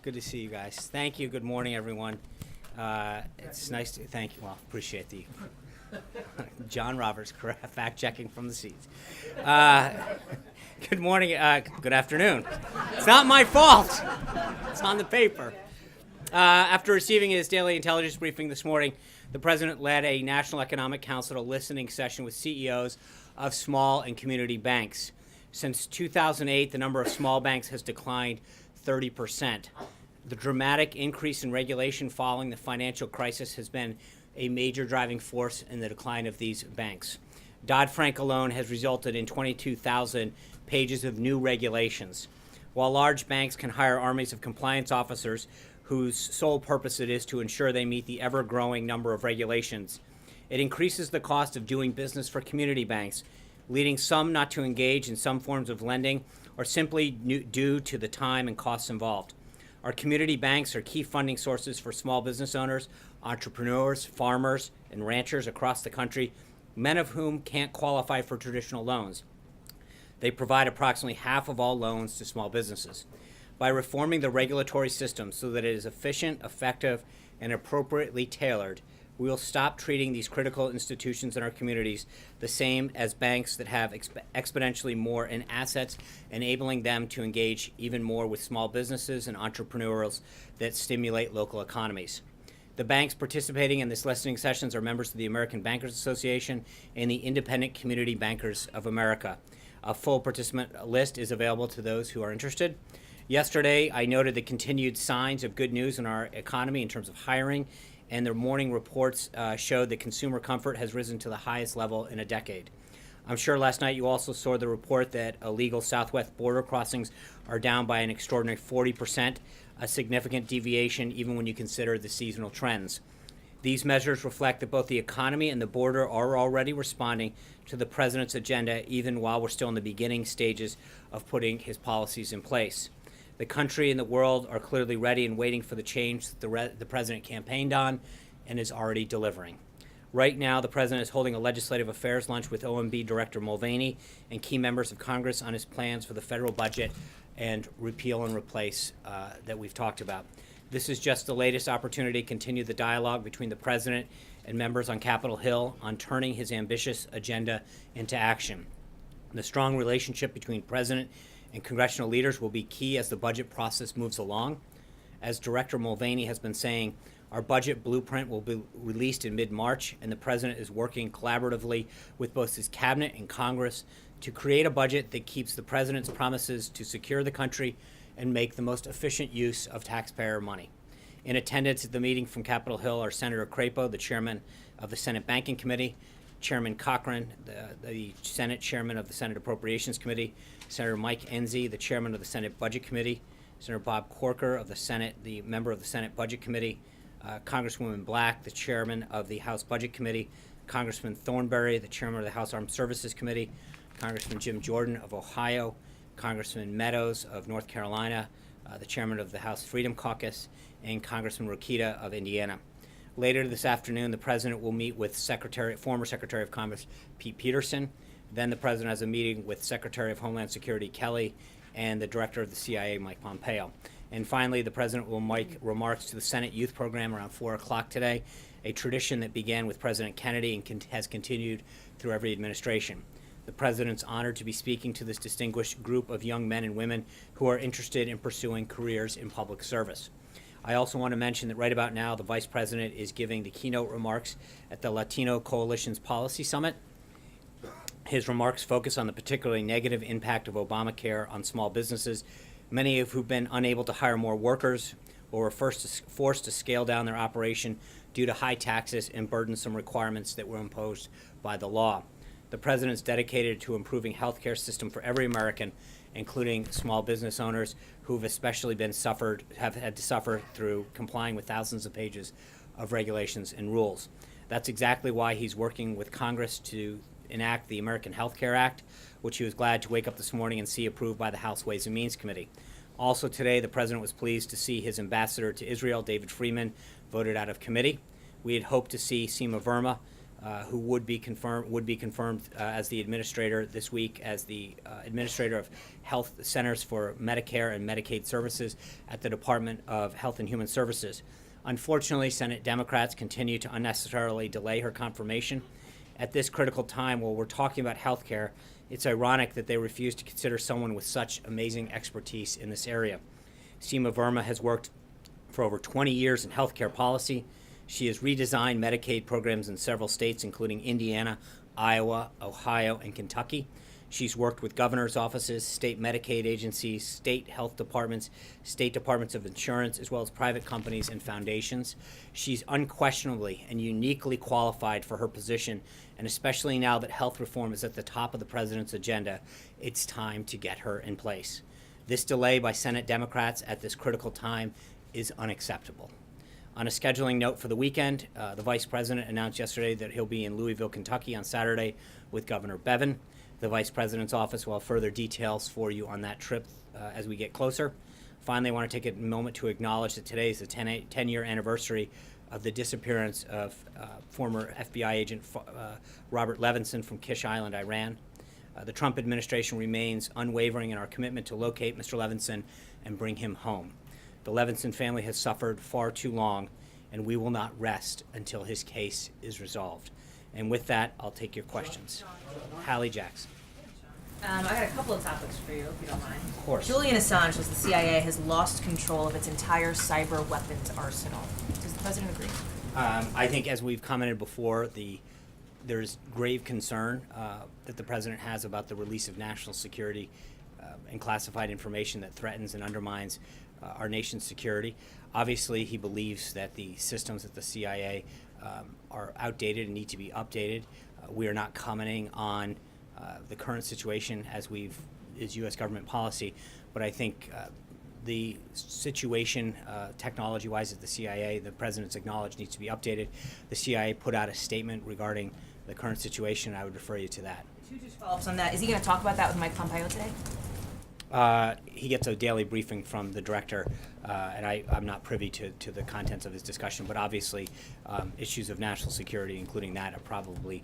Good to see you guys. Thank you. Good morning, everyone. It's nice to thank you. Well, appreciate the John Roberts fact checking from the seats. Good morning. Good afternoon. It's not my fault. It's on the paper. After receiving his daily intelligence briefing this morning, the president led a National Economic Council listening session with CEOs of small and community banks. Since 2008, the number of small banks has declined 30%. The dramatic increase in regulation following the financial crisis has been a major driving force in the decline of these banks. Dodd-Frank alone has resulted in 22,000 pages of new regulations. While large banks can hire armies of compliance officers whose sole purpose it is to ensure they meet the ever-growing number of regulations, it increases the cost of doing business for community banks, leading some not to engage in some forms of lending or simply due to the time and costs involved. Our community banks are key funding sources for small business owners, entrepreneurs, farmers, and ranchers across the country, many of whom can't qualify for traditional loans. They provide approximately half of all loans to small businesses. By reforming the regulatory system so that it is efficient, effective, and appropriately tailored, we will stop treating these critical institutions in our communities the same as banks that have exponentially more in assets, enabling them to engage even more with small businesses and entrepreneurs that stimulate local economies. The banks participating in this listening sessions are members of the American Bankers Association and the Independent Community Bankers of America. A full participant list is available to those who are interested. Yesterday, I noted the continued signs of good news in our economy in terms of hiring, and their morning reports showed that consumer comfort has risen to the highest level in a decade. I'm sure last night you also saw the report that illegal southwest border crossings are down by an extraordinary 40%, a significant deviation even when you consider the seasonal trends. These measures reflect that both the economy and the border are already responding to the president's agenda, even while we're still in the beginning stages of putting his policies in place. The country and the world are clearly ready and waiting for the change that the president campaigned on and is already delivering. Right now, the president is holding a legislative affairs lunch with OMB Director Mulvaney and key members of Congress on his plans for the federal budget and repeal and replace that we've talked about. This is just the latest opportunity to continue the dialogue between the president and members on Capitol Hill on turning his ambitious agenda into action. The strong relationship between president and congressional leaders will be key as the budget process moves along. As Director Mulvaney has been saying, our budget blueprint will be released in mid-March, and the president is working collaboratively with both his cabinet and Congress to create a budget that keeps the president's promises to secure the country and make the most efficient use of taxpayer money. In attendance at the meeting from Capitol Hill are Senator Crapo, the chairman of the Senate Banking Committee, Chairman Cochran, the Senate chairman of the Senate Appropriations Committee, Senator Mike Enzi, the chairman of the Senate Budget Committee, Senator Bob Corker of the Senate, the member of the Senate Budget Committee, Congresswoman Black, the chairman of the House Budget Committee, Congressman Thornberry, the chairman of the House Armed Services Committee, Congressman Jim Jordan of Ohio, Congressman Meadows of North Carolina, the chairman of the House Freedom Caucus, and Congressman Rokita of Indiana. Later this afternoon, the president will meet with former Secretary of Commerce Pete Peterson. Then the president has a meeting with Secretary of Homeland Security Kelly and the director of the CIA, Mike Pompeo. And finally, the president will make remarks to the Senate Youth Program around 4 o'clock today, a tradition that began with President Kennedy and has continued through every administration. The president's honored to be speaking to this distinguished group of young men and women who are interested in pursuing careers in public service. I also want to mention that right about now, the vice president is giving the keynote remarks at the Latino Coalition's Policy Summit. His remarks focus on the particularly negative impact of Obamacare on small businesses, many of who've been unable to hire more workers or were forced to scale down their operation due to high taxes and burdensome requirements that were imposed by the law. The president's dedicated to improving health care system for every American, including small business owners who've especially have had to suffer through complying with thousands of pages of regulations and rules. That's exactly why he's working with Congress to enact the American Health Care Act, which he was glad to wake up this morning and see approved by the House Ways and Means Committee. Also today, the president was pleased to see his ambassador to Israel, David Friedman, voted out of committee. We had hoped to see Seema Verma, who would be confirmed as the administrator this week as the administrator of Health Centers for Medicare and Medicaid Services at the Department of Health and Human Services. Unfortunately, Senate Democrats continue to unnecessarily delay her confirmation. At this critical time, while we're talking about health care, it's ironic that they refuse to consider someone with such amazing expertise in this area. Seema Verma has worked for over 20 years in healthcare policy. She has redesigned Medicaid programs in several states, including Indiana, Iowa, Ohio, and Kentucky. She's worked with governor's offices, state Medicaid agencies, state health departments, state departments of insurance, as well as private companies and foundations. She's unquestionably and uniquely qualified for her position, and especially now that health reform is at the top of the president's agenda, it's time to get her in place. This delay by Senate Democrats at this critical time is unacceptable. On a scheduling note for the weekend, the Vice President announced yesterday that he'll be in Louisville, Kentucky on Saturday with Governor Bevin. The Vice President's office will have further details for you on that trip as we get closer. Finally, I want to take a moment to acknowledge that today is the 10-year anniversary of the disappearance of former FBI agent Robert Levinson from Kish Island, Iran. The Trump administration remains unwavering in our commitment to locate Mr. Levinson and bring him home. The Levinson family has suffered far too long, and we will not rest until his case is resolved. And with that, I'll take your questions. Hallie Jackson. I got a couple of topics for you, if you don't mind. Of course. Julian Assange says the CIA has lost control of its entire cyber weapons arsenal. Does the president agree? I think, as we've commented before, there's grave concern that the president has about the release of national security and classified information that threatens and undermines our nation's security. Obviously, he believes that the systems at the CIA are outdated and need to be updated. We are not commenting on the current situation as is U.S. government policy, but I think the situation technology-wise at the CIA, the president's acknowledged, needs to be updated. The CIA put out a statement regarding the current situation, and I would refer you to that. Two just follow-ups on that. Is he going to talk about that with Mike Pompeo today? He gets a daily briefing from the director, and I'm not privy to the contents of his discussion, but obviously issues of national security, including that, are probably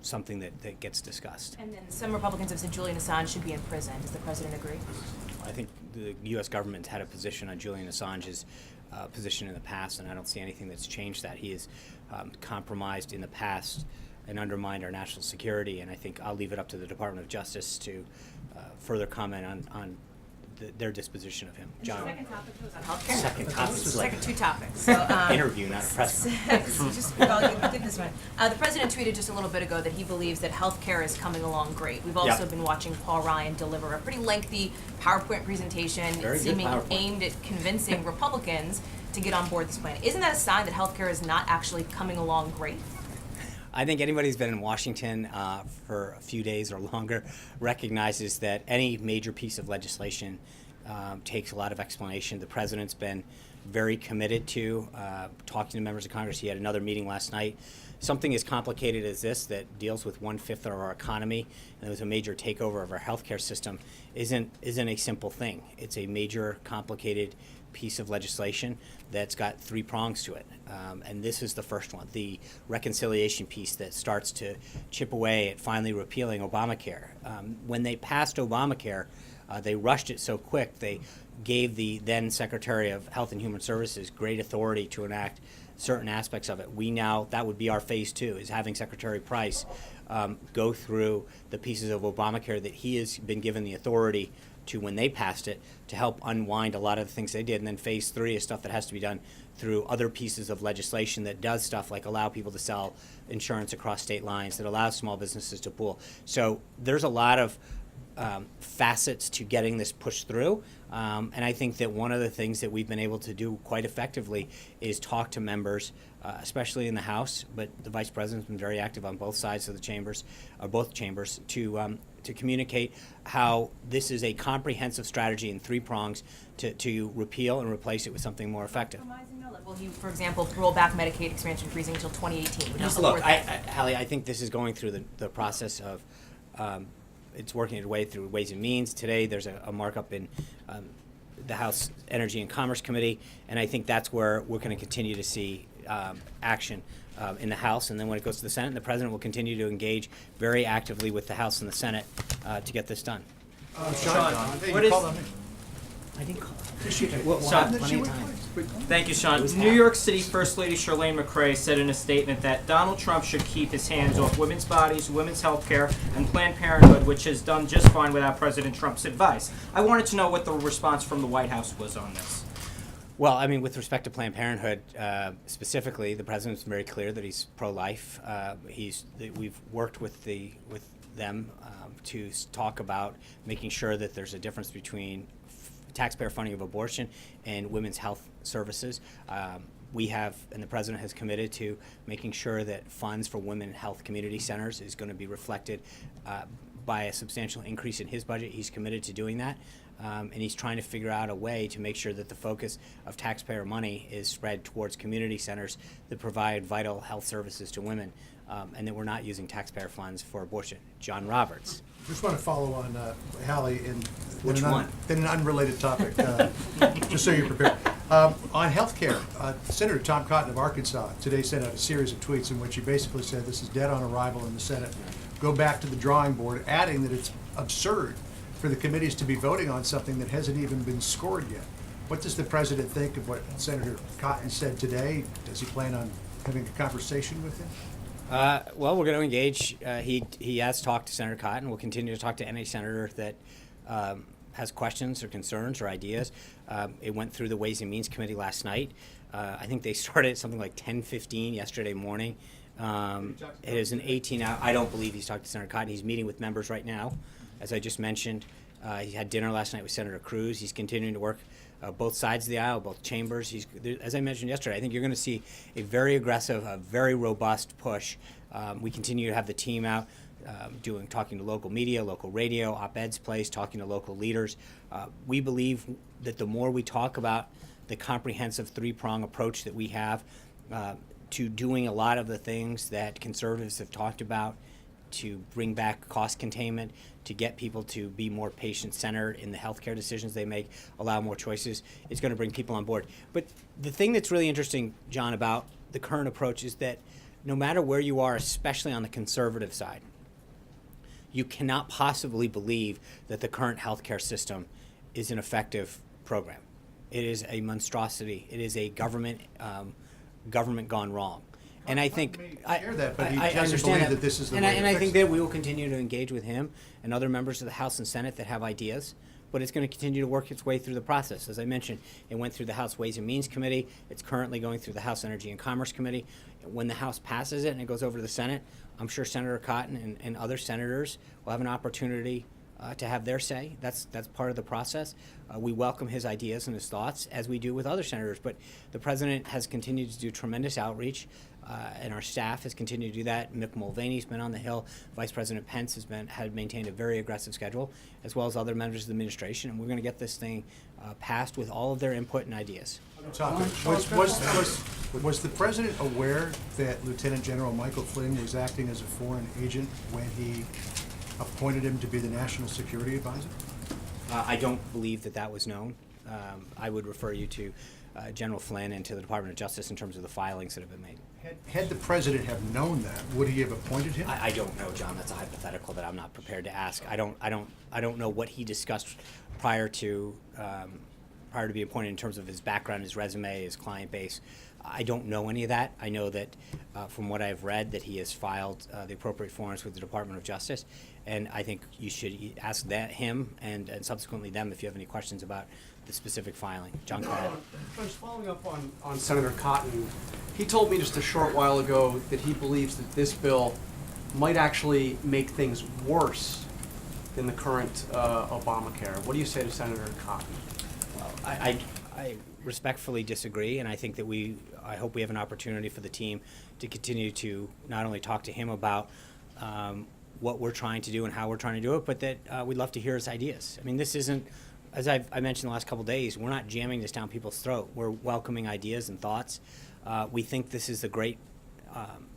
something that gets discussed. And then some Republicans have said Julian Assange should be in prison. Does the president agree? I think the U.S. government had a position on Julian Assange's position in the past, and I don't see anything that's changed that. He has compromised in the past and undermined our national security, and I think I'll leave it up to the Department of Justice to further comment on their disposition of him. John. The second topic was on healthcare. Second two topics. So, interview, not a press conference. Give this one. The president tweeted just a little bit ago that he believes that healthcare is coming along great. We've also been watching Paul Ryan deliver a pretty lengthy PowerPoint presentation, aimed at convincing Republicans to get on board this plan. Isn't that a sign that healthcare is not actually coming along great? I think anybody who's been in Washington for a few days or longer recognizes that any major piece of legislation takes a lot of explanation. The president's been very committed to talking to members of Congress. He had another meeting last night. Something as complicated as this that deals with 1/5 of our economy and it was a major takeover of our healthcare system isn't a simple thing. It's a major, complicated piece of legislation that's got three prongs to it. And this is the first one, the reconciliation piece that starts to chip away at finally repealing Obamacare. When they passed Obamacare, they rushed it so quick, they gave the then Secretary of Health and Human Services great authority to enact certain aspects of it. That would be our phase two, is having Secretary Price go through the pieces of Obamacare that he has been given the authority to when they passed it to help unwind a lot of the things they did. And then phase three is stuff that has to be done through other pieces of legislation that does stuff like allow people to sell insurance across state lines, that allows small businesses to pool. So there's a lot of facets to getting this pushed through. And I think that one of the things that we've been able to do quite effectively is talk to members, especially in the House, but the Vice President's been very active on both sides of the chambers, or both chambers, to communicate how this is a comprehensive strategy in three prongs to repeal and replace it with something more effective. Will he, for example, roll back Medicaid expansion freezing until 2018? Would you support Look, that? Hallie, I think this is going through the process of it's working its way through Ways and Means. Today there's a markup in the House Energy and Commerce Committee, and I think that's where we're going to continue to see action in the House, and then when it goes to the Senate, the President will continue to engage very actively with the House and the Senate to get this done. Sean, Hey, what you is? called on me. I didn't call. Sean, Plenty of time. Thank you, Sean. was New half. York City First Lady Charlene McRae said in a statement that Donald Trump should keep his hands off women's bodies, women's health care, and Planned Parenthood, which has done just fine without President Trump's advice. I wanted to know what the response from the White House was on this. Well, I mean, with respect to Planned Parenthood specifically, the president's very clear that he's pro-life. We've worked with them to talk about making sure that there's a difference between taxpayer funding of abortion and women's health services. We have, and the president has committed to making sure that funds for women health community centers is going to be reflected by a substantial increase in his budget. He's committed to doing that. And he's trying to figure out a way to make sure that the focus of taxpayer money is spread towards community centers that provide vital health services to women, and that we're not using taxpayer funds for abortion. John Roberts. Just want to follow on Hallie in Which one? In an unrelated topic, just so you're prepared. On health care, Senator Tom Cotton of Arkansas today sent out a series of tweets in which he basically said this is dead on arrival in the Senate. Go back to the drawing board, adding that it's absurd for the committees to be voting on something that hasn't even been scored yet. What does the president think of what Senator Cotton said today? Does he plan on having a conversation with him? Well, we're going to engage. He has talked to Senator Cotton. We'll continue to talk to any senator that has questions or concerns or ideas. It went through the Ways and Means Committee last night. I think they started at something like 10:15 yesterday morning. It is an 18-hour. I don't believe he's talked to Senator Cotton. He's meeting with members right now. As I just mentioned, he had dinner last night with Senator Cruz. He's continuing to work both sides of the aisle, both chambers. As I mentioned yesterday, I think you're going to see a very aggressive, a very robust push. We continue to have the team out talking to local media, local radio, op-eds placed, talking to local leaders. We believe that the more we talk about the comprehensive three-prong approach that we have to doing a lot of the things that conservatives have talked about, to bring back cost containment, to get people to be more patient-centered in the healthcare decisions they make, allow more choices, it's going to bring people on board. But the thing that's really interesting, John, about the current approach is that no matter where you are, especially on the conservative side, you cannot possibly believe that the current healthcare system is an effective program. It is a monstrosity. It is a government gone wrong. And I think I hear that, but he I doesn't understand believe that this is the way to and I fix think it. that we will continue to engage with him and other members of the House and Senate that have ideas. But it's going to continue to work its way through the process. As I mentioned, it went through the House Ways and Means Committee. It's currently going through the House Energy and Commerce Committee. When the House passes it and it goes over to the Senate, I'm sure Senator Cotton and other senators will have an opportunity to have their say. That's part of the process. We welcome his ideas and his thoughts, as we do with other senators. But the president has continued to do tremendous outreach, and our staff has continued to do that. Mick Mulvaney's been on the Hill. Vice President Pence had maintained a very aggressive schedule, as well as other members of the administration. And we're going to get this thing passed with all of their input and ideas. Was the president aware that Lieutenant General Michael Flynn was acting as a foreign agent when he appointed him to be the National Security Advisor? I don't believe that was known. I would refer you to General Flynn and to the Department of Justice in terms of the filings that have been made. Had the president have known that, would he have appointed him? I don't know, John. That's a hypothetical that I'm not prepared to ask. I don't know what he discussed prior to being appointed in terms of his background, his resume, his client base. I don't know any of that. I know that from what I've read that he has filed the appropriate forms with the Department of Justice, and I think you should ask him and subsequently them if you have any questions about the specific filing. John Conrad. Just following up on Senator Cotton, he told me just a short while ago that he believes that this bill might actually make things worse than the current Obamacare. What do you say to Senator Cotton? Well, I respectfully disagree, and I think that I hope we have an opportunity for the team to continue to not only talk to him about what we're trying to do and how we're trying to do it, but that we'd love to hear his ideas. I mean, this isn't, as I mentioned the last couple of days, we're not jamming this down people's throat. We're welcoming ideas and thoughts. We think this is the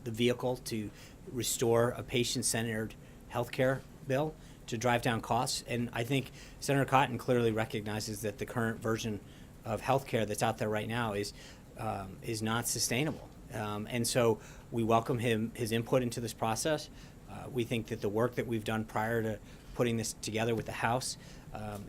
vehicle to restore a patient-centered healthcare bill to drive down costs. And I think Senator Cotton clearly recognizes that the current version of healthcare that's out there right now is not sustainable. And so we welcome his input into this process. We think that the work that we've done prior to putting this together with the House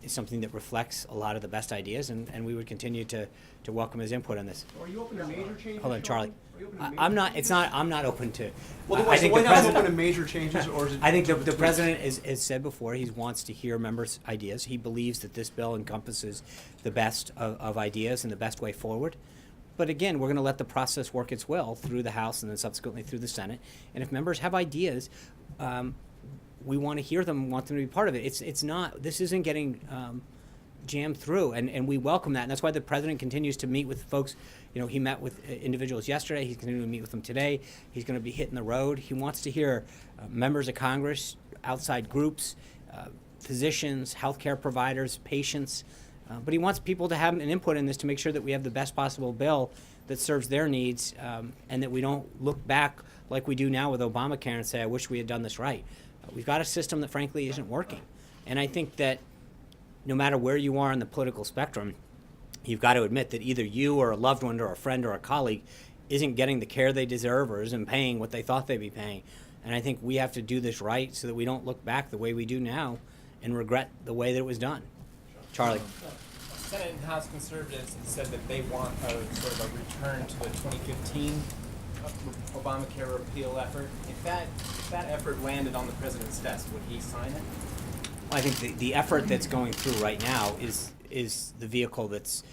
is something that reflects a lot of the best ideas, and we would continue to welcome his input on this. Are you open to major changes? Hold on, Charlie. Are you open to major I'm not. changes? It's not. I'm not open to. Well, I is the think White the House president. open to major changes, or is it? I think the tweaks? president has said before he wants to hear members' ideas. He believes that this bill encompasses the best of ideas and the best way forward. But again, we're going to let the process work its will through the House and then subsequently through the Senate. And if members have ideas, we want to hear them, want them to be part of it. It's not. This isn't getting jammed through, and we welcome that. And that's why the president continues to meet with folks. You know, he met with individuals yesterday. He's continuing to meet with them today. He's going to be hitting the road. He wants to hear members of Congress, outside groups, physicians, healthcare providers, patients. But he wants people to have an input in this to make sure that we have the best possible bill that serves their needs, and that we don't look back like we do now with Obamacare and say, I wish we had done this right. We've got a system that frankly isn't working. And I think that no matter where you are on the political spectrum, you've got to admit that either you or a loved one or a friend or a colleague isn't getting the care they deserve or isn't paying what they thought they'd be paying. And I think we have to do this right so that we don't look back the way we do now and regret the way that it was done. Charlie. Senate and House conservatives have said that they want a sort of a return to the 2015 Obamacare repeal effort. If that effort landed on the president's desk, would he sign it? I think the effort that's going through right now is the vehicle that's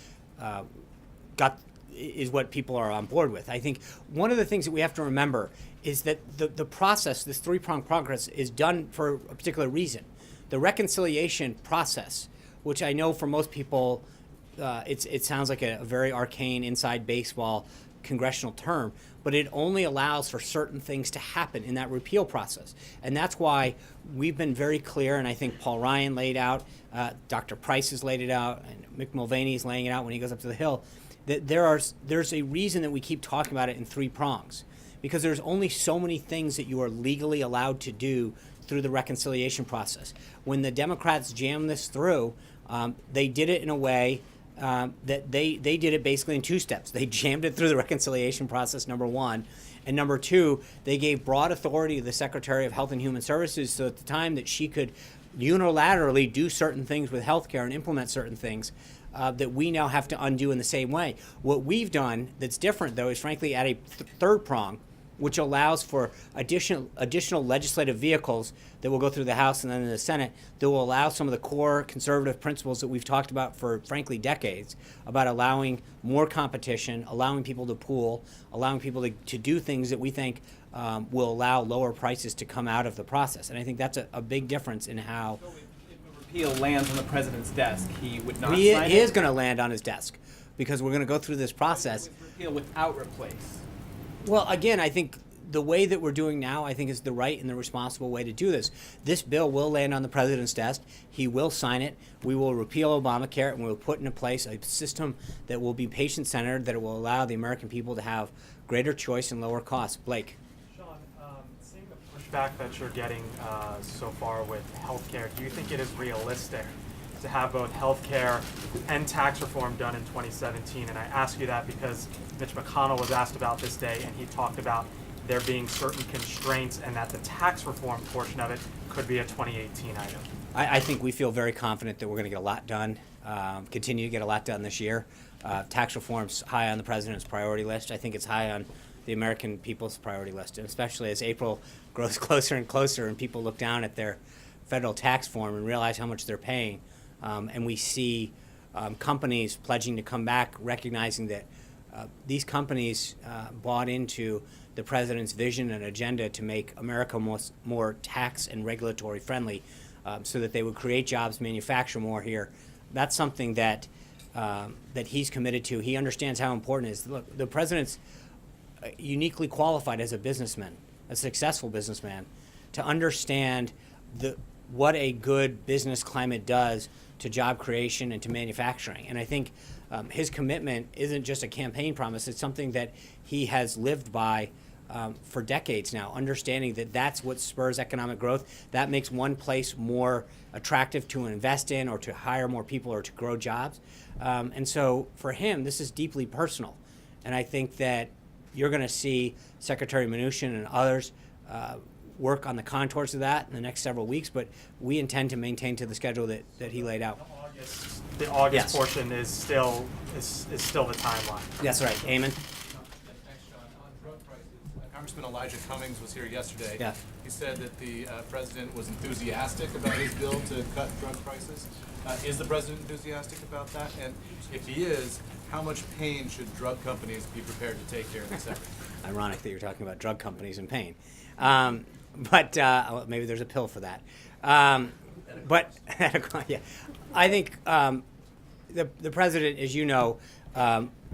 is what people are on board with. I think one of the things that we have to remember is that the process, this three-pronged progress, is done for a particular reason. The reconciliation process, which I know for most people, it sounds like a very arcane inside baseball congressional term, but it only allows for certain things to happen in that repeal process. And that's why we've been very clear, and I think Paul Ryan laid out, Dr. Price has laid it out, and Mick Mulvaney is laying it out when he goes up to the Hill, that there's a reason that we keep talking about it in three prongs. Because there's only so many things that you are legally allowed to do through the reconciliation process. When the Democrats jammed this through, they did it in a way that they did it basically in two steps. They jammed it through the reconciliation process, number one. And number two, they gave broad authority to the Secretary of Health and Human Services so at the time that she could unilaterally do certain things with healthcare and implement certain things that we now have to undo in the same way. What we've done that's different, though, is frankly add a third prong, which allows for additional legislative vehicles that will go through the House and then in the Senate that will allow some of the core conservative principles that we've talked about for, frankly, decades, about allowing more competition, allowing people to pool, allowing people to do things that we think will allow lower prices to come out of the process. And I think that's a big difference in how... So if the repeal lands on the president's desk, he would not He sign it? is going to land on his desk because we're going to go through this process. With repeal without replace. Well, again, I think the way that we're doing now, I think, is the right and the responsible way to do this. This bill will land on the president's desk. He will sign it. We will repeal Obamacare, and we'll put into place a system that will be patient-centered, that will allow the American people to have greater choice and lower costs. Blake. Sean, seeing the pushback that you're getting so far with healthcare, do you think it is realistic to have both healthcare and tax reform done in 2017? And I ask you that because Mitch McConnell was asked about this day, and he talked about there being certain constraints and that the tax reform portion of it could be a 2018 item. I think we feel very confident that we're going to get a lot done, continue to get a lot done this year. Tax reform's high on the president's priority list. I think it's high on the American people's priority list, and especially as April grows closer and closer and people look down at their federal tax form and realize how much they're paying. And we see companies pledging to come back, recognizing that these companies bought into the president's vision and agenda to make America more tax and regulatory friendly, so that they would create jobs, manufacture more here. That's something that he's committed to. He understands how important it is. Look, the president's uniquely qualified as a businessman, a successful businessman, to understand what a good business climate does to job creation and to manufacturing. And I think his commitment isn't just a campaign promise, it's something that he has lived by for decades now, understanding that that's what spurs economic growth. That makes one place more attractive to invest in or to hire more people or to grow jobs. And so for him, this is deeply personal. And I think that you're going to see Secretary Mnuchin and others work on the contours of that in the next several weeks, but we intend to maintain to the schedule that he laid out. The August Yes. portion is still the timeline. That's right. Eamon? Thanks, John. On drug prices, Congressman Elijah Cummings was here yesterday. Yeah. He said that the president was enthusiastic about his bill to cut drug prices. Is the president enthusiastic about that? And if he is, how much pain should drug companies be prepared to take during this effort? Ironic that you're talking about drug companies and pain. But maybe there's a pill for that. But yeah, I think the president, as you know,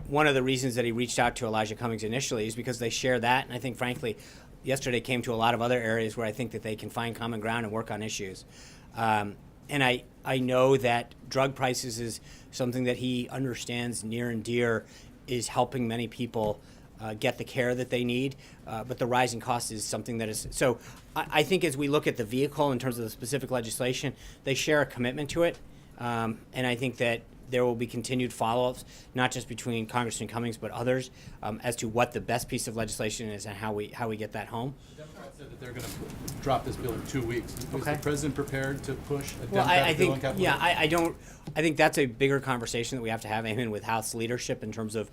one of the reasons that he reached out to Elijah Cummings initially is because they share that. And I think, frankly, yesterday came to a lot of other areas where I think that they can find common ground and work on issues. And I know that drug prices is something that he understands near and dear, is helping many people get the care that they need, but the rising cost is something that is, so I think as we look at the vehicle in terms of the specific legislation, they share a commitment to it, and I think that there will be continued follow-ups, not just between Congressman Cummings but others, as to what the best piece of legislation is and how we get that home. The Democrats said that they're going to drop this bill in 2 weeks. Is Okay. the president prepared to push a Well, Democratic I bill on think, Capitol yeah, Hill? I think that's a bigger conversation that we have to have, Eamon, with House leadership in terms of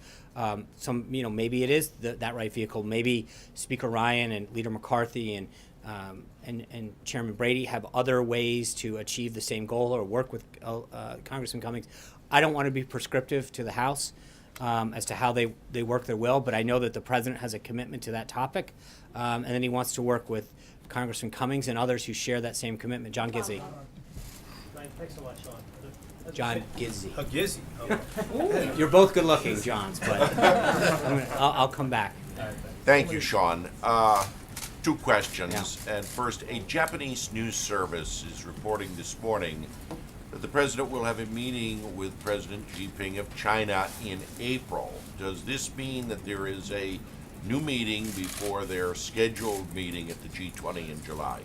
maybe it is that right vehicle. Maybe Speaker Ryan and Leader McCarthy and Chairman Brady have other ways to achieve the same goal or work with Congressman Cummings. I don't want to be prescriptive to the House as to how they work their will, but I know that the president has a commitment to that topic, and then he wants to work with Congressman Cummings and others who share that same commitment. John Gizzi. Thanks a lot, Sean. John Gizzi. Oh, Gizzy. Okay. You're both good-looking, Johns, but I'll come back. Thank you, Sean. Two questions. And first, a Japanese news service is reporting this morning that the president will have a meeting with President Xi Jinping of China in April. Does this mean that there is a new meeting before their scheduled meeting at the G20 in July?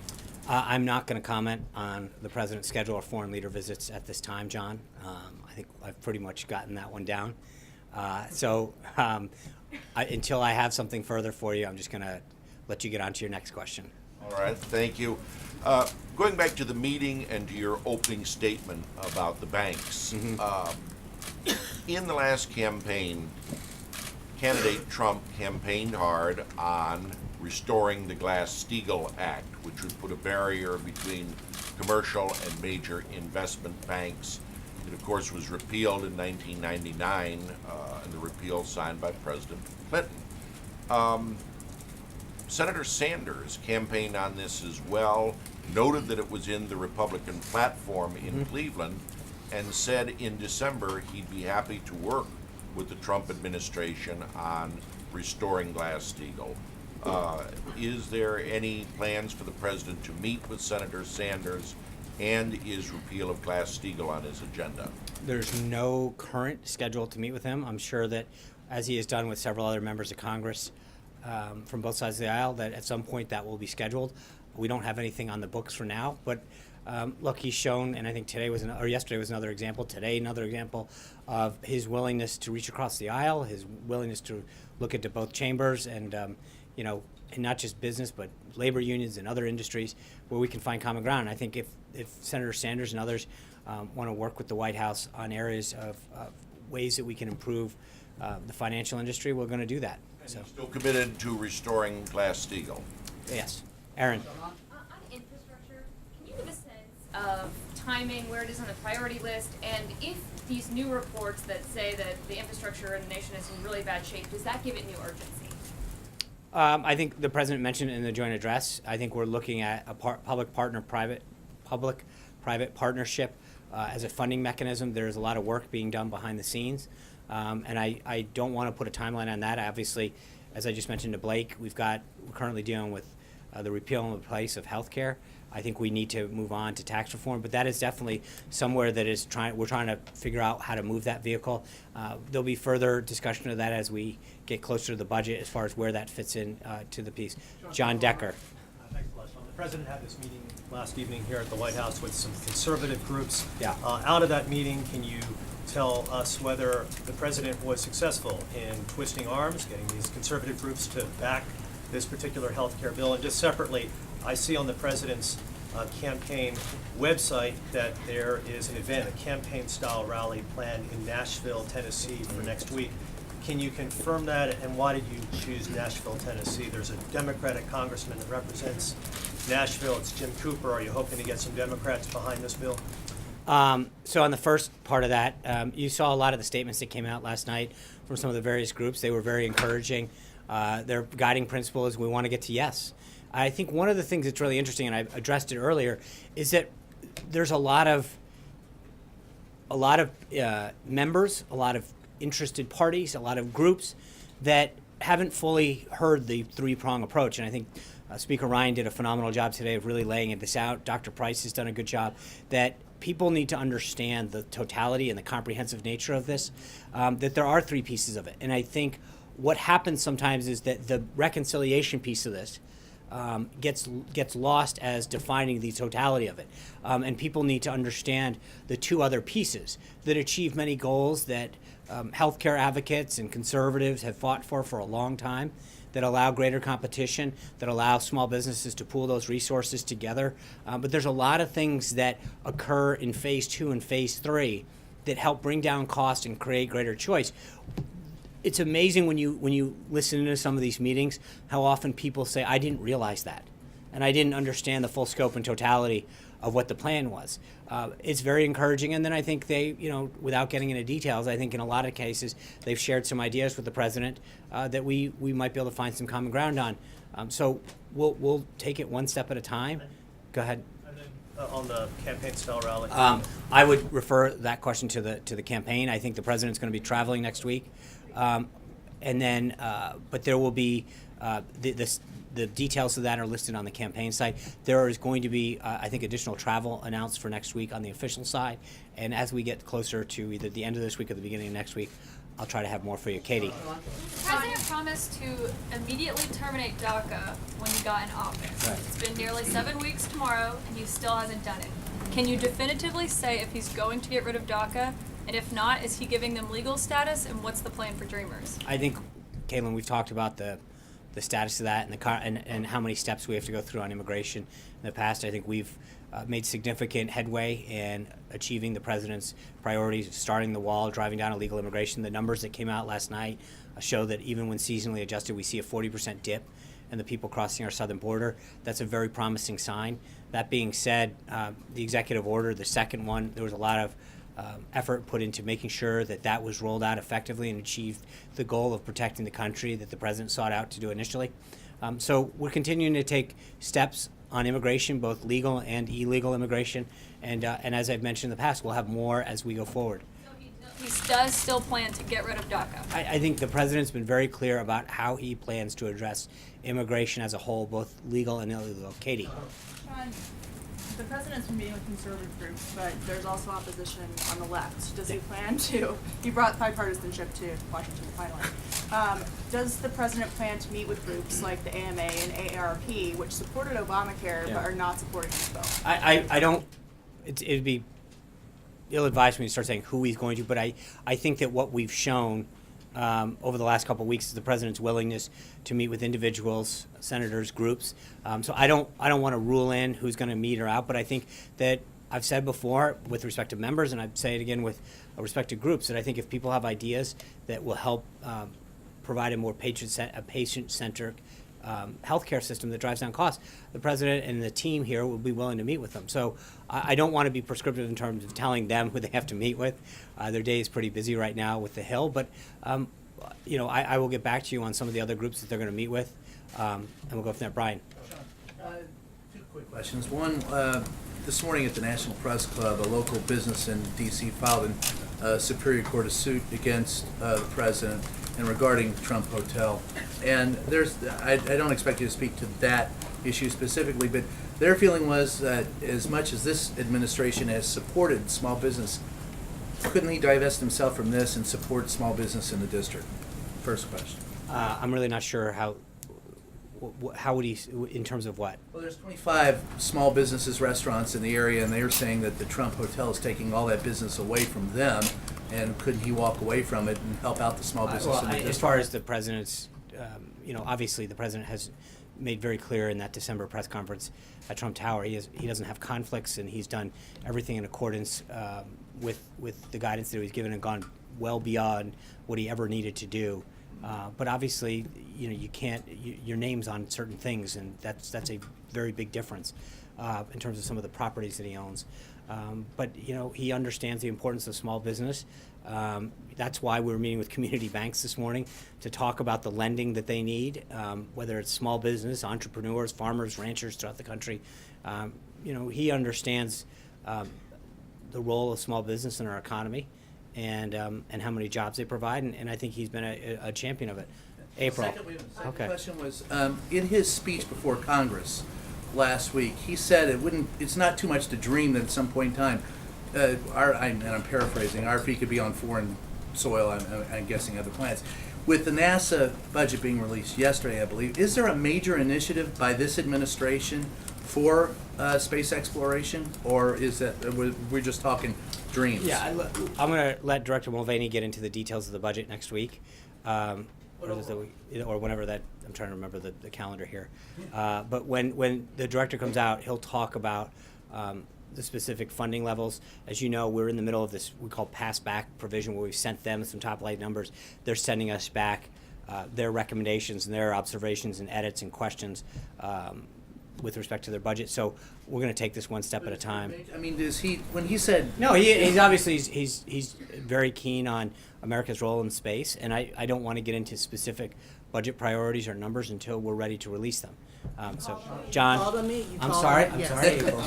I'm not going to comment on the president's schedule or foreign leader visits at this time, John. I think I've pretty much gotten that one down. Until I have something further for you, I'm just going to let you get on to your next question. All right, thank you. Going back to the meeting and to your opening statement about the banks. In the last campaign, candidate Trump campaigned hard on restoring the Glass-Steagall Act, which would put a barrier between commercial and major investment banks. It, of course, was repealed in 1999, and the repeal signed by President Clinton. Senator Sanders campaigned on this as well, noted that it was in the Republican platform in Cleveland, and said in December he'd be happy to work with the Trump administration on restoring Glass-Steagall. Is there any plans for the president to meet with Senator Sanders, and is repeal of Glass-Steagall on his agenda? There's no current schedule to meet with him. I'm sure that, as he has done with several other members of Congress from both sides of the aisle, that at some point that will be scheduled. We don't have anything on the books for now, but look, he's shown, and I think yesterday was another example, today another example of his willingness to reach across the aisle, his willingness to look into both chambers and and not just business, but labor unions and other industries where we can find common ground. I think if Senator Sanders and others want to work with the White House on areas of ways that we can improve the financial industry, we're going to do that. So, Still committed to restoring Glass-Steagall? yes. Aaron. On infrastructure, can you give a sense of timing, where it is on the priority list, and if these new reports that say that the infrastructure in the nation is in really bad shape, does that give it new urgency? I think the president mentioned in the joint address, I think we're looking at a public-private partnership as a funding mechanism. There's a lot of work being done behind the scenes, and I don't want to put a timeline on that. Obviously, as I just mentioned to Blake, we're currently dealing with the repeal and replace of health care. I think we need to move on to tax reform, but that is definitely somewhere that we're trying to figure out how to move that vehicle. There'll be further discussion of that as we get closer to the budget as far as where that fits in to the piece. John Decker. Thanks a lot, Sean. The president had this meeting last evening here at the White House with some conservative groups. Yeah. Out of that meeting, can you tell us whether the president was successful in twisting arms, getting these conservative groups to back this particular health care bill. And just separately, I see on the president's campaign website that there is an event, a campaign-style rally planned in Nashville, Tennessee for next week. Can you confirm that, and why did you choose Nashville, Tennessee? There's a Democratic congressman that represents Nashville. It's Jim Cooper. Are you hoping to get some Democrats behind this bill? So on the first part of that, you saw a lot of the statements that came out last night from some of the various groups. They were very encouraging. Their guiding principle is we want to get to yes. I think one of the things that's really interesting, and I addressed it earlier, is that there's a lot of members, a lot of interested parties, a lot of groups that haven't fully heard the three-prong approach. And I think Speaker Ryan did a phenomenal job today of really laying this out. Dr. Price has done a good job. That people need to understand the totality and the comprehensive nature of this, that there are three pieces of it. And I think what happens sometimes is that the reconciliation piece of this gets lost as defining the totality of it. And people need to understand the two other pieces that achieve many goals that healthcare advocates and conservatives have fought for a long time, that allow greater competition, that allow small businesses to pool those resources together. But there's a lot of things that occur in phase 2 and phase 3 that help bring down cost and create greater choice. It's amazing when you listen to some of these meetings how often people say, I didn't realize that, and I didn't understand the full scope and totality of what the plan was. It's very encouraging, and then I think they, without getting into details, I think in a lot of cases they've shared some ideas with the president that we might be able to find some common ground on. So we'll take it one step at a time. Go ahead. And then on the campaign-style rally. I would refer that question to the campaign. I think the president's going to be traveling next week. And then, but there will be the details of that are listed on the campaign site. There is going to be, I think, additional travel announced for next week on the official side. And as we get closer to either the end of this week or the beginning of next week, I'll try to have more for you. Katie. The president promised to immediately terminate DACA when he got in office. Right. It's been nearly 7 weeks tomorrow, and he still hasn't done it. Can you definitively say if he's going to get rid of DACA? And if not, is he giving them legal status, and what's the plan for Dreamers? I think, Caitlin, we've talked about the status of that and how many steps we have to go through on immigration in the past. I think we've made significant headway in achieving the president's priorities of starting the wall, driving down illegal immigration. The numbers that came out last night show that even when seasonally adjusted, we see a 40% dip in the people crossing our southern border. That's a very promising sign. That being said, the executive order, the second one, there was a lot of effort put into making sure that was rolled out effectively and achieved the goal of protecting the country that the president sought out to do initially. So we're continuing to take steps on immigration, both legal and illegal immigration, and as I've mentioned in the past, we'll have more as we go forward. So he does still plan to get rid of DACA? I think the president's been very clear about how he plans to address immigration as a whole, both legal and illegal. Katie. Sean, the president's been meeting with conservative groups, but there's also opposition on the left. Does he plan to, he brought bipartisanship to Washington finally. Does the president plan to meet with groups like the AMA and AARP, which supported Obamacare but are not supporting this bill? I don't, it'd be ill-advised for me to start saying who he's going to, but I think that what we've shown over the last couple of weeks is the president's willingness to meet with individuals, senators, groups. So I don't want to rule in who's going to meet or out, but I think that I've said before with respect to members, and I'd say it again with respect to groups, that I think if people have ideas that will help provide a more patient-centric healthcare system that drives down costs, the president and the team here will be willing to meet with them. So I don't want to be prescriptive in terms of telling them who they have to meet with. Their day is pretty busy right now with the Hill, but I will get back to you on some of the other groups that they're going to meet with, and we'll go from there. Brian. Two quick questions. One, this morning at the National Press Club, a local business in D.C. filed a Superior Court a suit against the president and regarding the Trump Hotel. And I don't expect you to speak to that issue specifically, but their feeling was that as much as this administration has supported small business, couldn't he divest himself from this and support small business in the district? First question. I'm really not sure how would he, in terms of what? Well, there's 25 small businesses, restaurants in the area, and they're saying that the Trump Hotel is taking all that business away from them. And couldn't he walk away from it and help out the small business Well, in the as district? far as the president's, obviously the president has made very clear in that December press conference at Trump Tower, he doesn't have conflicts, and he's done everything in accordance with the guidance that he was given and gone well beyond what he ever needed to do. But obviously, you can't. Your name's on certain things, and that's a very big difference in terms of some of the properties that he owns. But he understands the importance of small business. That's why we were meeting with community banks this morning to talk about the lending that they need, whether it's small business, entrepreneurs, farmers, ranchers throughout the country. He understands the role of small business in our economy, and how many jobs they provide, and I think he's been a champion of it. April. Second Okay. question was, in his speech before Congress last week, he said it's not too much to dream that at some point in time, and I'm paraphrasing, RFP could be on foreign soil, I'm guessing other planets. With the NASA budget being released yesterday, I believe, is there a major initiative by this administration for space exploration, or is that we're just talking dreams? Yeah, I'm going to let Director Mulvaney get into the details of the budget next week, or whenever that. I'm trying to remember the calendar here. But when the director comes out, he'll talk about the specific funding levels. As you know, we're in the middle of this we call pass back provision, where we've sent them some top line numbers. They're sending us back their recommendations and their observations and edits and questions with respect to their budget. So we're going to take this one step at a time. I mean, when he said no, he's obviously he's very keen on America's role in space, and I don't want to get into specific budget priorities or numbers until we're ready to release them. So, John, called on me. I'm sorry, April.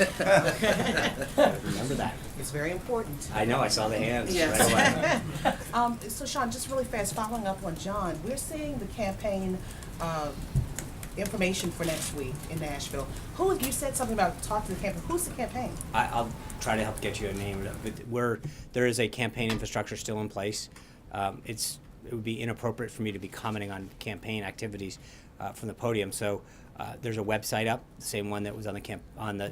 Remember that. It's very important. I know, I saw the hands Yes. right away. So Sean, just really fast, following up on John, we're seeing the campaign information for next week in Nashville. You said something about talk to the campaign. Who's the campaign? I'll try to help get you a name, but there is a campaign infrastructure still in place. It would be inappropriate for me to be commenting on campaign activities from the podium. So there's a website up, the same one that was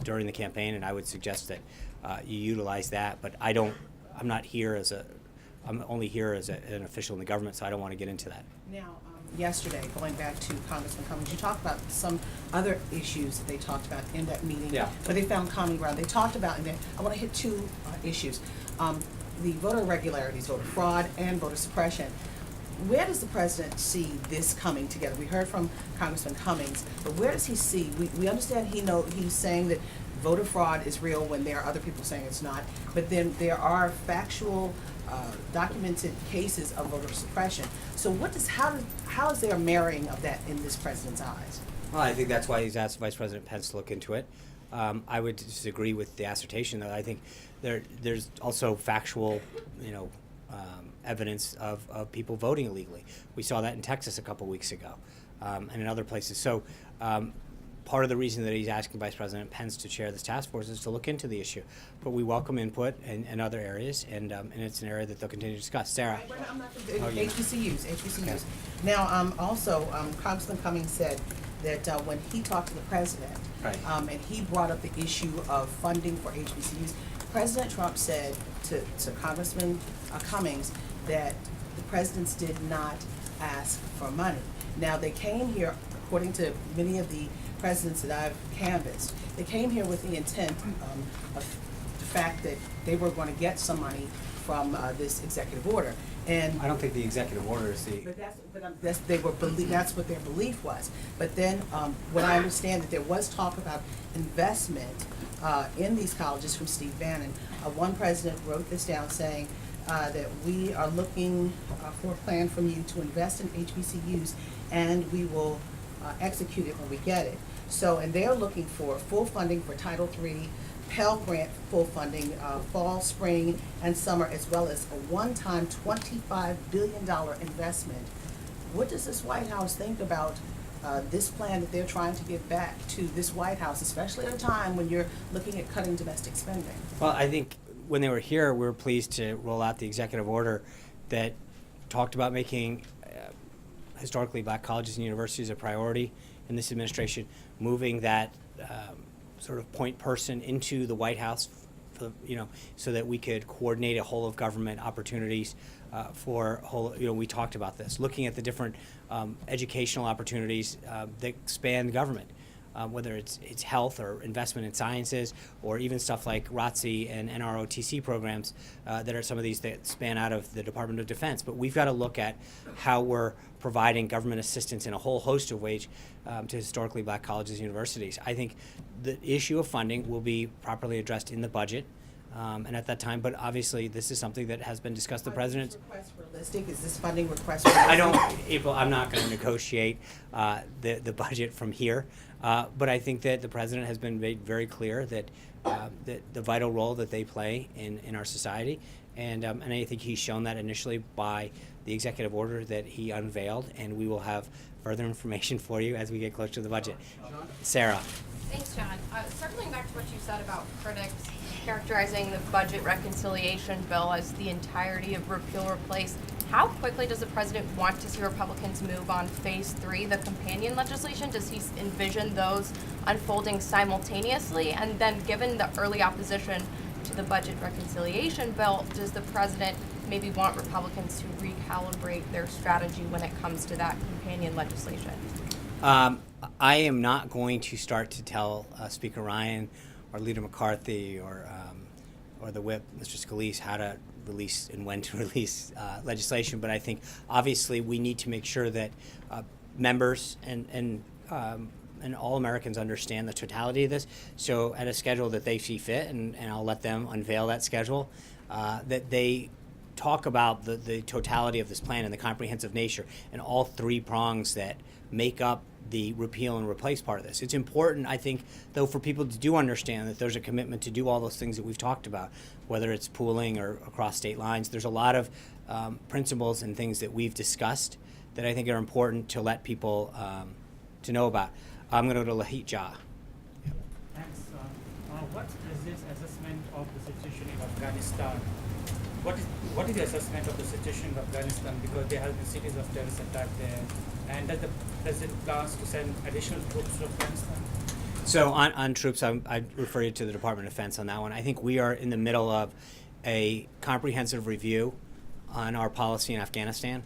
during the campaign, and I would suggest that you utilize that. But I'm not here I'm only here as an official in the government, so I don't want to get into that. Now, yesterday, going back to Congressman Cummings, you talked about some other issues that they talked about in that meeting, where they found common ground. They talked about, and I want to hit two issues, the voter irregularities, voter fraud, and voter suppression. Where does the president see this coming together? We heard from Congressman Cummings, but where does he see? We understand he's saying that voter fraud is real when there are other people saying it's not, but then there are factual, documented cases of voter suppression. So how is there a marrying of that in this president's eyes? Well, I think that's why he's asked Vice President Pence to look into it. I would disagree with the assertion, though. I think there's also factual, evidence of people voting illegally. We saw that in Texas a couple weeks ago, and in other places. So part of the reason that he's asking Vice President Pence to chair this task force is to look into the issue. But we welcome input in other areas, and it's an area that they'll continue to discuss. Sarah? HBCUs. Okay. Now, also, Congressman Cummings said that when he talked to the president, and he brought up the issue of funding for HBCUs, President Trump said to Congressman Cummings that the presidents did not ask for money. Now, they came here, according to many of the presidents that I've canvassed, they came here with the intent of the fact that they were going to get some money from this executive order. And I don't think the executive order is the... That's what their belief was. But then, what I understand that there was talk about investment in these colleges from Steve Bannon. One president wrote this down saying that we are looking for a plan from you to invest in HBCUs, and we will execute it when we get it. So, and they're looking for full funding for Title III, Pell Grant full funding, fall, spring, and summer, as well as a one-time $25 billion investment. What does this White House think about this plan that they're trying to give back to this White House, especially at a time when you're looking at cutting domestic spending? Well, I think when they were here, we were pleased to roll out the executive order that talked about making historically black colleges and universities a priority in this administration, moving that sort of point person into the White House so that we could coordinate a whole of government opportunities for whole. We talked about this, looking at the different educational opportunities that span government. Whether it's health or investment in sciences, or even stuff like ROTC and NROTC programs that are some of these that span out of the Department of Defense. But we've got to look at how we're providing government assistance in a whole host of ways to historically black colleges and universities. I think the issue of funding will be properly addressed in the budget. And at that time, but obviously this is something that has been discussed. The president. Request realistic? Is this funding request realistic? I don't, April. I'm not going to negotiate the budget from here, but I think that the president has been made very clear that the vital role that they play in our society, and I think he's shown that initially by the executive order that he unveiled, and we will have further information for you as we get closer to the budget. Sarah. Thanks, John. Circling back to what you said about critics characterizing the budget reconciliation bill as the entirety of repeal replace, how quickly does the president want to see Republicans move on phase 3, the companion legislation? Does he envision those unfolding simultaneously? And then given the early opposition to the budget reconciliation bill, does the president maybe want Republicans to recalibrate their strategy when it comes to that companion legislation? I am not going to start to tell Speaker Ryan or Leader McCarthy or the whip, Mr. Scalise, how to release and when to release legislation. But I think obviously we need to make sure that members and all Americans understand the totality of this. So at a schedule that they see fit, and I'll let them unveil that schedule, that they talk about the totality of this plan and the comprehensive nature and all three prongs that make up the repeal and replace part of this. It's important, I think, though, for people to do understand that there's a commitment to do all those things that we've talked about, whether it's pooling or across state lines. There's a lot of principles and things that we've discussed that I think are important to let people to know about. I'm going to go to Lahit Jha. Thanks. What is President's assessment of the situation in Afghanistan? What is the assessment of the situation in Afghanistan, because there have been series of terrorist attacks there, and does the President plans to send additional troops to Afghanistan? So on troops, I refer you to the Department of Defense on that one. I think we are in the middle of a comprehensive review on our policy in Afghanistan,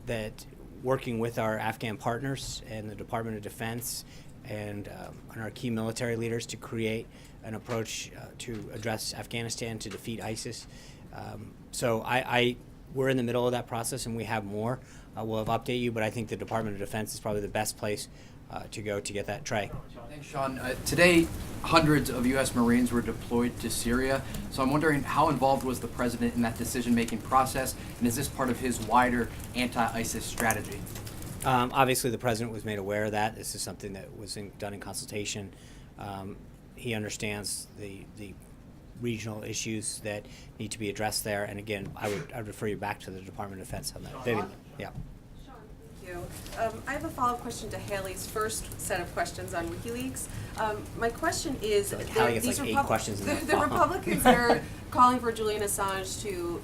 that working with our Afghan partners and the Department of Defense and our key military leaders to create an approach to address Afghanistan, to defeat ISIS. So we're in the middle of that process, and we have more. We'll update you, but I think the Department of Defense is probably the best place to go to get that. Trey. Thanks, Sean. Today, hundreds of U.S. Marines were deployed to Syria. So I'm wondering, how involved was the president in that decision-making process, and is this part of his wider anti-ISIS strategy? Obviously, the president was made aware of that. This is something that was done in consultation. He understands the regional issues that need to be addressed there. And again, I would refer you back to the Department of Defense on that. Vivian, yeah. Thank you. I have a follow-up question to Haley's first set of questions on WikiLeaks. My question is, So Haley gets like 8 questions in the Republicans are calling for Julian Assange to,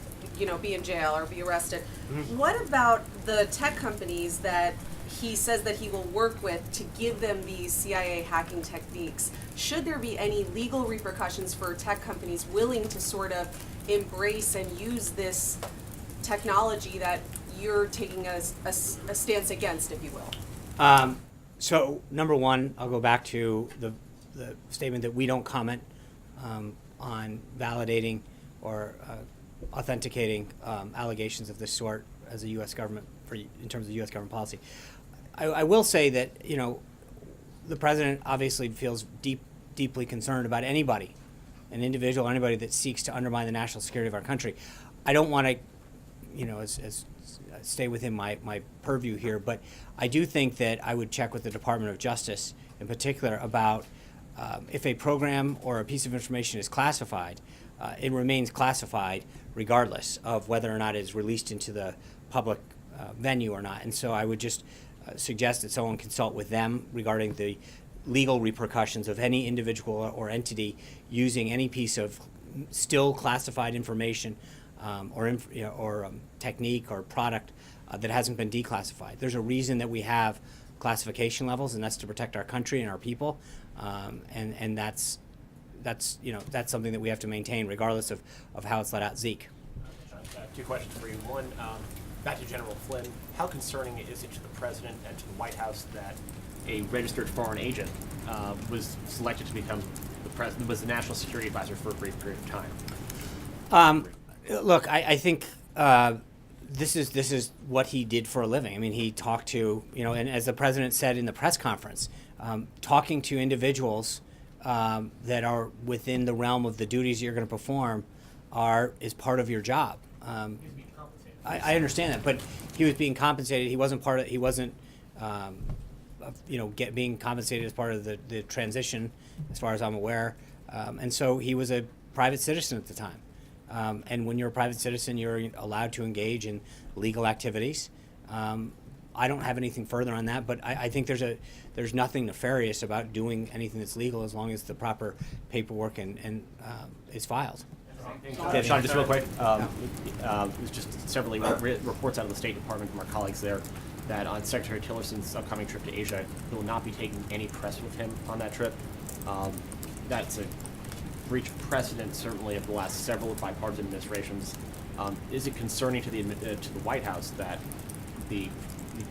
be in jail or be arrested. Mm-hmm. What about the tech companies that he says that he will work with to give them these CIA hacking techniques? Should there be any legal repercussions for tech companies willing to sort of embrace and use this technology that you're taking a stance against, if you will? So number one, I'll go back to the statement that we don't comment on validating or authenticating allegations of this sort as a U.S. government in terms of U.S. government policy. I will say that the president obviously feels deeply concerned about anybody, an individual or anybody that seeks to undermine the national security of our country. I don't want to, stay within my purview here, but I do think that I would check with the Department of Justice in particular about if a program or a piece of information is classified, it remains classified regardless of whether or not it is released into the public venue or not. And so I would just suggest that someone consult with them regarding the legal repercussions of any individual or entity using any piece of still classified information or technique or product that hasn't been declassified. There's a reason that we have classification levels, and that's to protect our country and our people, and that's that's something that we have to maintain regardless of how it's let out. Zeke. Two questions for you. One, back to General Flynn. How concerning is it to the president and to the White House that a registered foreign agent was selected to become was the national security advisor for a brief period of time? Look, I think this is what he did for a living. I mean, he talked to, and as the president said in the press conference, talking to individuals that are within the realm of the duties you're going to perform is part of your job. I understand that, but he was being compensated. He wasn't part of. He wasn't, being compensated as part of the transition, as far as I'm aware. And so he was a private citizen at the time. And when you're a private citizen, you're allowed to engage in legal activities. I don't have anything further on that, but I think there's nothing nefarious about doing anything that's legal as long as the proper paperwork and is filed. Yeah, Sean, just real quick. It was just several reports out of the State Department from our colleagues there that on Secretary Tillerson's upcoming trip to Asia, he will not be taking any press with him on that trip. That's a breach of precedent, certainly, of the last several bipartisan administrations. Is it concerning to the White House that the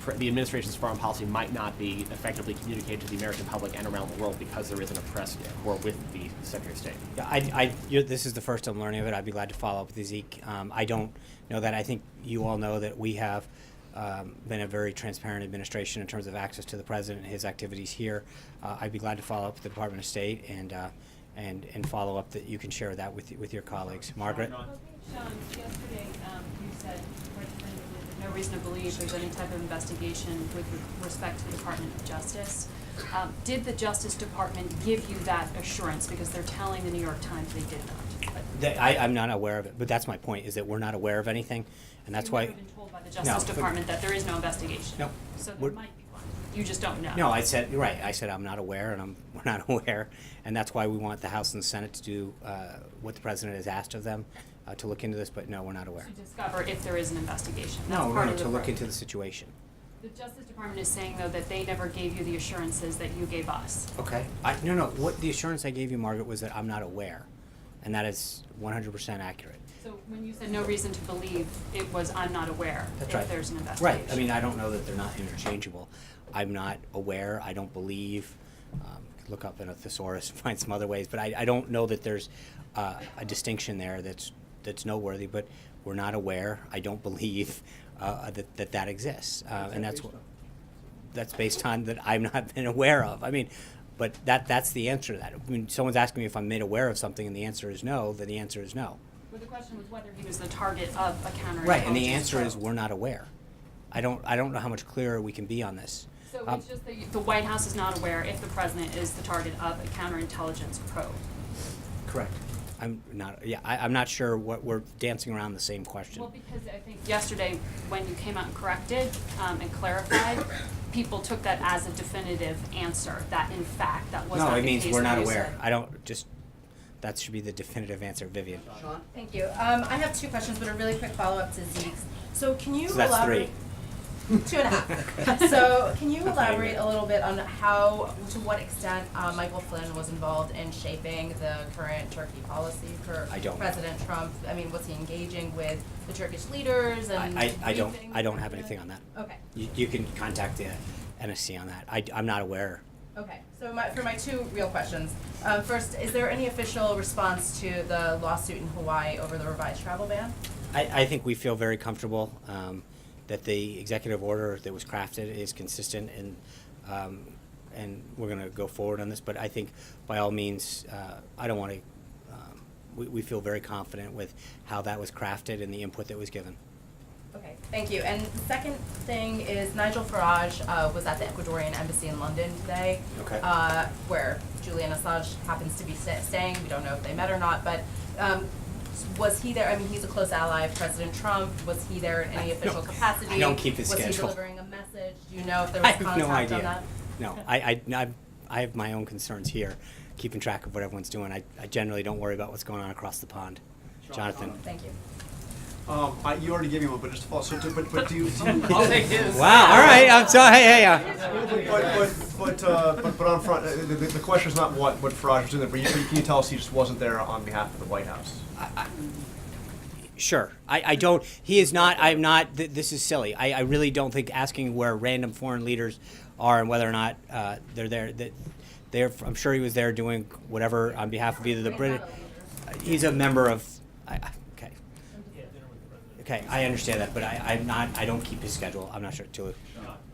administration's foreign policy might not be effectively communicated to the American public and around the world because there isn't a press corps with the Secretary of State? Yeah, this is the first I'm learning of it. I'd be glad to follow up with you, Zeke. I don't know that. I think you all know that we have been a very transparent administration in terms of access to the president and his activities here. I'd be glad to follow up with the Department of State and follow up that you can share that with your colleagues. Margaret? Sean, yesterday you said there's no reason to believe there's any type of investigation with respect to the Department of Justice. Did the Justice Department give you that assurance? Because they're telling the New York Times they did not. I'm not aware of it, but that's my point, is that we're not aware of anything, and that's why... You've never been told by the Justice Department that there is no investigation? No. So there might be one. You just don't know. No, I said I'm not aware, and we're not aware, and that's why we want the House and the Senate to do what the president has asked of them to look into this. But no, we're not aware. To discover if there is an investigation. That's to look into the situation. The Justice Department is saying though that they never gave you the assurances that you gave us. Okay. No. What the assurance I gave you, Margaret, was that I'm not aware, and that is 100% accurate. So when you said no reason to believe, it was I'm not aware That's if right. there's an investigation. Right. I mean, I don't know that they're not interchangeable. I'm not aware. I don't believe. Look up in a thesaurus and find some other ways, but I don't know that there's a distinction there that's noteworthy. But we're not aware. I don't believe that exists, and that's based on that I've not been aware of. I mean, but that's the answer to that. When someone's asking me if I'm made aware of something and the answer is no, then the answer is no. Well, the question was whether he was the target of a counterintelligence Right, and the answer probe. is we're not aware. I don't know how much clearer we can be on this. So it's just that the White House is not aware if the president is the target of a counterintelligence probe. Correct. I'm not sure what we're dancing around the same question. Well, because I think yesterday when you came out and corrected and clarified, people took that as a definitive answer that in fact that was not the case. No, it means we're not that you aware. said. That should be the definitive answer, Vivian. Sean? Thank you. I have two questions, but a really quick follow-up to Zeke's. So can you So that's elaborate? 3. 2.5. So can you elaborate a little bit on to what extent Michael Flynn was involved in shaping the current Turkey policy for I don't know. President Trump? I mean, was he engaging with the Turkish leaders and I don't have anything on that. Okay. You can contact the NSC on that. I'm not aware. Okay, so for my two real questions. First, is there any official response to the lawsuit in Hawaii over the revised travel ban? I think we feel very comfortable that the executive order that was crafted is consistent, and we're going to go forward on this. But I think, by all means, I don't want to. We feel very confident with how that was crafted and the input that was given. Okay, thank you. And the second thing is Nigel Farage was at the Ecuadorian embassy in London today, Okay. Where Julian Assange happens to be staying. We don't know if they met or not, but was he there? I mean, he's a close ally of President Trump. Was he there in any official capacity? I don't keep his was schedule. Was he delivering a message? Do you know if there was contact no idea. on that? No, I have my own concerns here, keeping track of what everyone's doing. I generally don't worry about what's going on across the pond. Jonathan. Thank you. You already gave me one, but just to follow. But do you? I'll take his. Wow. All right. I'm sorry. Hey. But But on front, the question is not what Farage was in there, but can you tell us he just wasn't there on behalf of the White House? Sure. I don't. He is not. I'm not. This is silly. I really don't think asking where random foreign leaders are and whether or not they're there. That I'm sure he was there doing whatever on behalf of either the British. He's a member of. Okay. Okay, I understand that, but I'm not. I don't keep his schedule. I'm not sure. Too.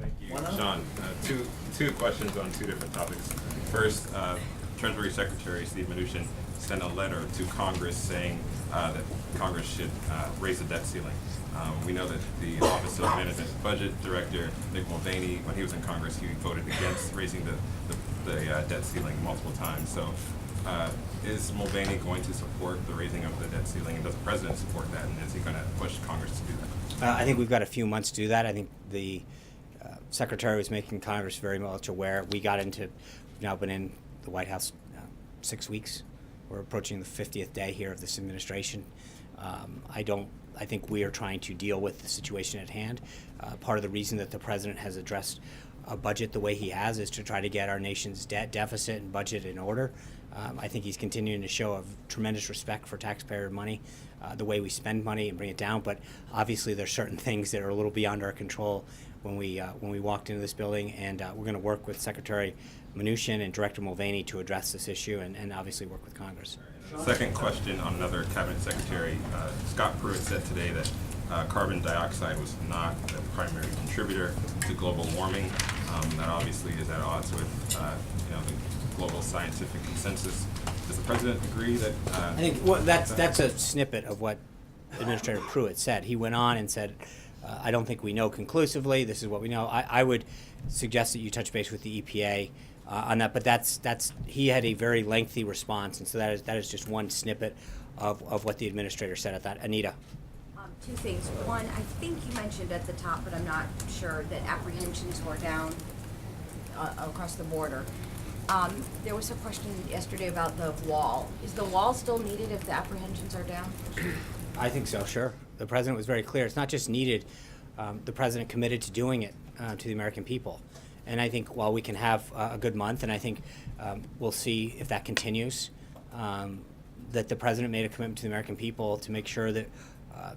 Thank you, Sean. Two questions on two different topics. First, Treasury Secretary Steve Mnuchin sent a letter to Congress saying that Congress should raise the debt ceiling. We know that the Office of Management and Budget Director, Mick Mulvaney, when he was in Congress, he voted against raising the debt ceiling multiple times. So is Mulvaney going to support the raising of the debt ceiling, and does the President support that, and is he going to push Congress to do that? I think we've got a few months to do that. I think the Secretary was making Congress very much aware. We've now been in the White House 6 weeks. We're approaching the 50th day here of this administration. I think we are trying to deal with the situation at hand. Part of the reason that the President has addressed a budget the way he has is to try to get our nation's debt deficit and budget in order. I think he's continuing to show a tremendous respect for taxpayer money, the way we spend money and bring it down. But obviously, there's certain things that are a little beyond our control when we walked into this building, and we're going to work with Secretary Mnuchin and Director Mulvaney to address this issue, and obviously work with Congress. Second question on another cabinet secretary. Scott Pruitt said today that carbon dioxide was not the primary contributor to global warming. That obviously is at odds with the global scientific consensus. Does the President agree that? I think that's a snippet of what Administrator Pruitt said. He went on and said, I don't think we know conclusively. This is what we know. I would suggest that you touch base with the EPA on that, but he had a very lengthy response, and so that is just one snippet of what the administrator said at that. Anita. Two things. One, I think you mentioned at the top, but I'm not sure, that apprehensions were down across the border. There was a question yesterday about the wall. Is the wall still needed if the apprehensions are down? I think so, sure. The President was very clear. It's not just needed. The President committed to doing it to the American people. And I think while we can have a good month, and I think we'll see if that continues, that the President made a commitment to the American people to make sure that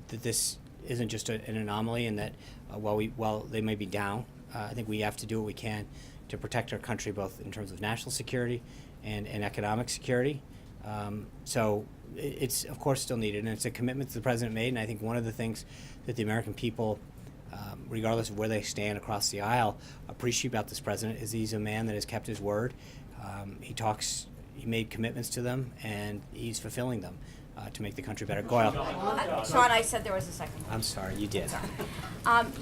that this isn't just an anomaly, and that while they may be down, I think we have to do what we can to protect our country, both in terms of national security and economic security. So it's, of course, still needed, and it's a commitment that the President made, and I think one of the things that the American people, regardless of where they stand across the aisle, appreciate about this President is he's a man that has kept his word. He made commitments to them, and he's fulfilling them to make the country better. Goyle. Sean, I said there was a second one. I'm sorry, you did.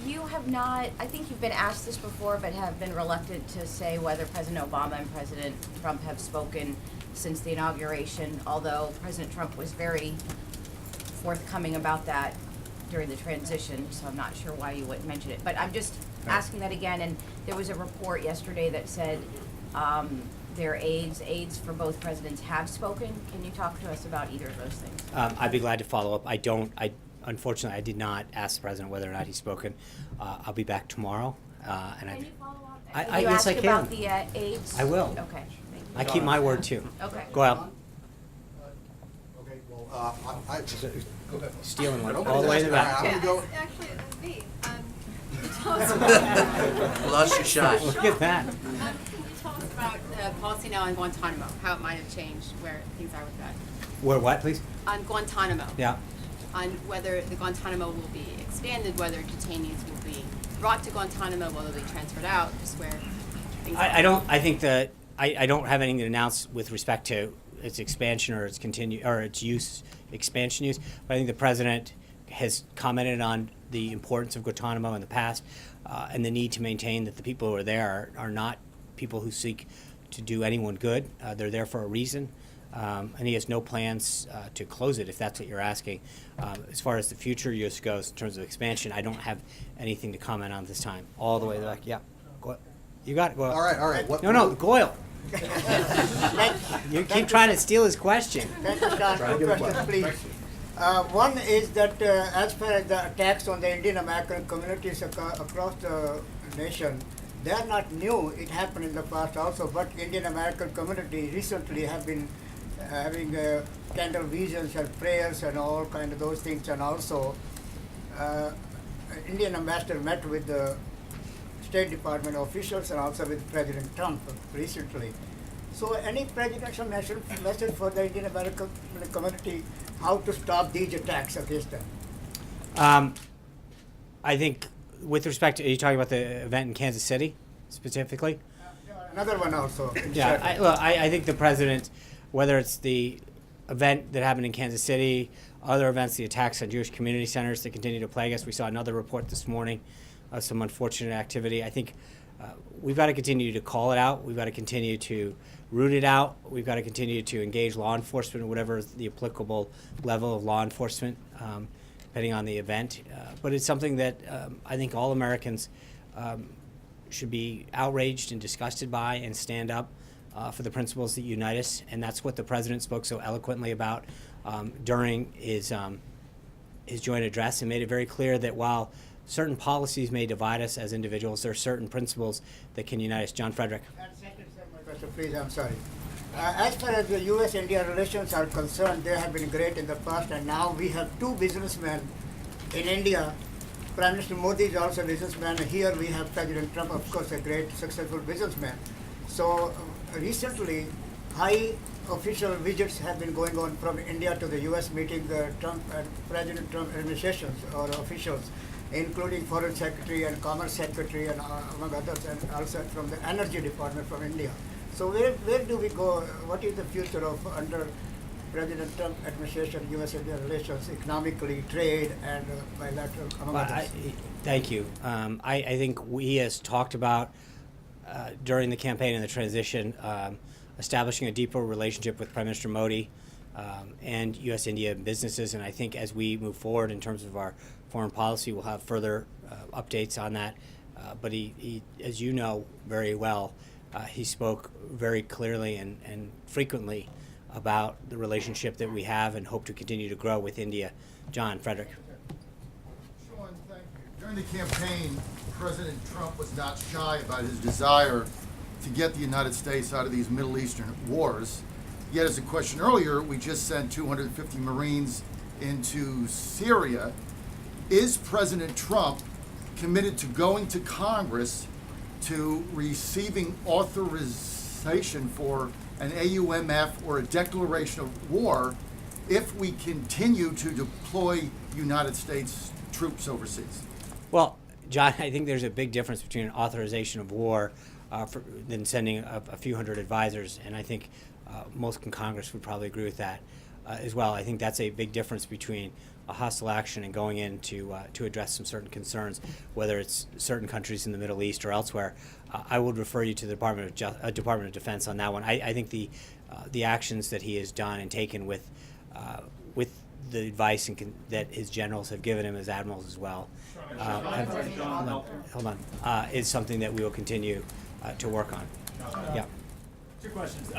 You have not, I think you've been asked this before, but have been reluctant to say whether President Obama and President Trump have spoken since the inauguration, although President Trump was very forthcoming about that during the transition, so I'm not sure why you wouldn't mention it. But I'm just asking that again, and there was a report yesterday that said their aides for both presidents have spoken. Can you talk to us about either of those things? I'd be glad to follow up. Unfortunately, I did not ask the President whether or not he's spoken. I'll be back tomorroll. Can you follow up? Yes, I can. About the aides? I will. Okay. I keep my word, too. Okay. Goyle. Okay, well, go ahead. Stealing one all the way to the back. Actually, it was me. Tell us Lost your shot. Look at that. Can you tell us about policy now on Guantanamo, how it might have changed, where things are with that? Where what, please? On Guantanamo. Yeah. On whether the Guantanamo will be expanded, whether detainees will be brought to Guantanamo, whether they'll be transferred out, just where things are. I don't have anything to announce with respect to its expansion or its expansion use. But I think the President has commented on the importance of Guantanamo in the past, and the need to maintain that the people who are there are not people who seek to do anyone good. They're there for a reason, and he has no plans to close it, if that's what you're asking. As far as the future use goes, in terms of expansion, I don't have anything to comment on this time. All the way back, yeah. Go, you got it. Goyle. All right. No, Goyle. You keep trying to steal his question. Thank you, Sean. Two questions, please. One is that as far as the attacks on the Indian American communities across the nation, they are not new. It happened in the past also, but Indian American community recently have been having candle visions and prayers and all kind of those things, and also Indian ambassador met with the State Department officials and also with President Trump recently. So any presidential message for the Indian American community, how to stop these attacks against them? I think with respect to, are you talking about the event in Kansas City specifically? Another one also. Yeah, I think the president, whether it's the event that happened in Kansas City, other events, the attacks on Jewish community centers that continue to plague us. We saw another report this morning of some unfortunate activity. I think we've got to continue to call it out. We've got to continue to root it out. We've got to continue to engage law enforcement, whatever the applicable level of law enforcement, depending on the event. But it's something that I think all Americans should be outraged and disgusted by and stand up for the principles that unite us. And that's what the president spoke so eloquently about during his joint address, and made it very clear that while certain policies may divide us as individuals, there are certain principles that can unite us. John Frederick. Please, I'm sorry. As far as the U.S.-India relations are concerned, they have been great in the past, and now we have two businessmen in India. Prime Minister Modi is also a businessman. Here we have President Trump, of course, a great, successful businessman. So recently, high official visits have been going on from India to the U.S., meeting the Trump and President Trump administrations or officials, including Foreign Secretary and Commerce Secretary and among others, and also from the Energy Department from India. So where do we go? What is the future of under President Trump administration, U.S.-India relations, economically, trade, and bilateral, among others? Thank you. I think he has talked about during the campaign and the transition establishing a deeper relationship with Prime Minister Modi and U.S.-India businesses. And I think as we move forward in terms of our foreign policy, we'll have further updates on that. But he, as you know very well, he spoke very clearly and frequently about the relationship that we have and hope to continue to grow with India. John Frederick. Sean, thank you. During the campaign, President Trump was not shy about his desire to get the United States out of these Middle Eastern wars. Yet, as a question earlier, we just sent 250 Marines into Syria. Is President Trump committed to going to Congress to receiving authorization for an AUMF or a declaration of war if we continue to deploy United States troops overseas? Well, John, I think there's a big difference between an authorization of war than sending a few hundred advisors, and I think most in Congress would probably agree with that as well. I think that's a big difference between a hostile action and going in to address some certain concerns, whether it's certain countries in the Middle East or elsewhere. I would refer you to the Department of Defense on that one. I think the actions that he has done and taken with the advice that his generals have given him as admirals as well, is something that we will continue to work on. Yeah. Two questions.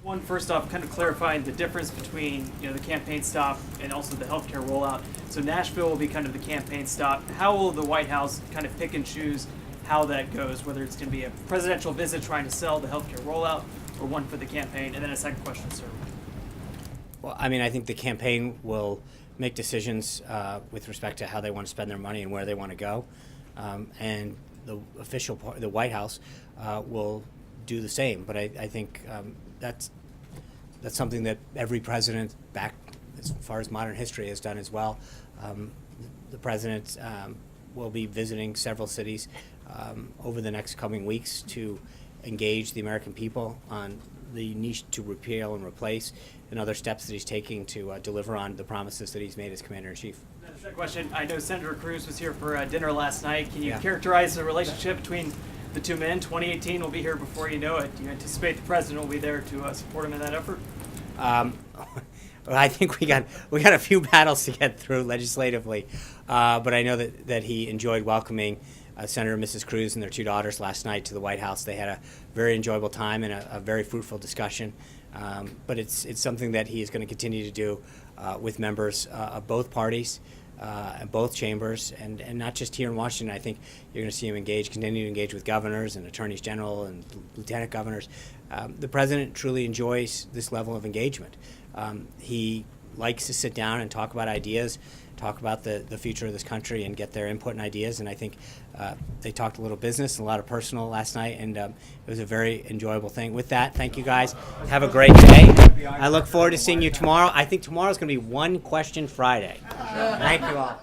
One, first off, kind of clarifying the difference between the campaign stop and also the healthcare rollout. So Nashville will be kind of the campaign stop. How will the White House kind of pick and choose how that goes, whether it's going to be a presidential visit trying to sell the healthcare rollout or one for the campaign? And then a second question, sir. Well, I mean, I think the campaign will make decisions with respect to how they want to spend their money and where they want to go. And the official part, the White House, will do the same. But I think that's something that every president back as far as modern history has done as well. The president will be visiting several cities over the next coming weeks to engage the American people on the need to repeal and replace and other steps that he's taking to deliver on the promises that he's made as Commander-in-Chief. Second question, I know Senator Cruz was here for dinner last night. Can you characterize the relationship between the two men? 2018 will be here before you know it. Do you anticipate the president will be there to support him in that effort? Well, I think we got a few battles to get through legislatively, but I know that he enjoyed welcoming Senator and Mrs. Cruz and their two daughters last night to the White House. They had a very enjoyable time and a very fruitful discussion. But it's something that he is going to continue to do with members of both parties both chambers, and not just here in Washington. I think you're going to see him continue to engage with governors and attorneys general and lieutenant governors. The president truly enjoys this level of engagement. He likes to sit down and talk about ideas, talk about the future of this country, and get their input and ideas. And I think they talked a little business and a lot of personal last night, and it was a very enjoyable thing. With that, thank you guys. Have a great day. I look forward to seeing you tomorrow. I think tomorrow's going to be One Question Friday. Thank you all.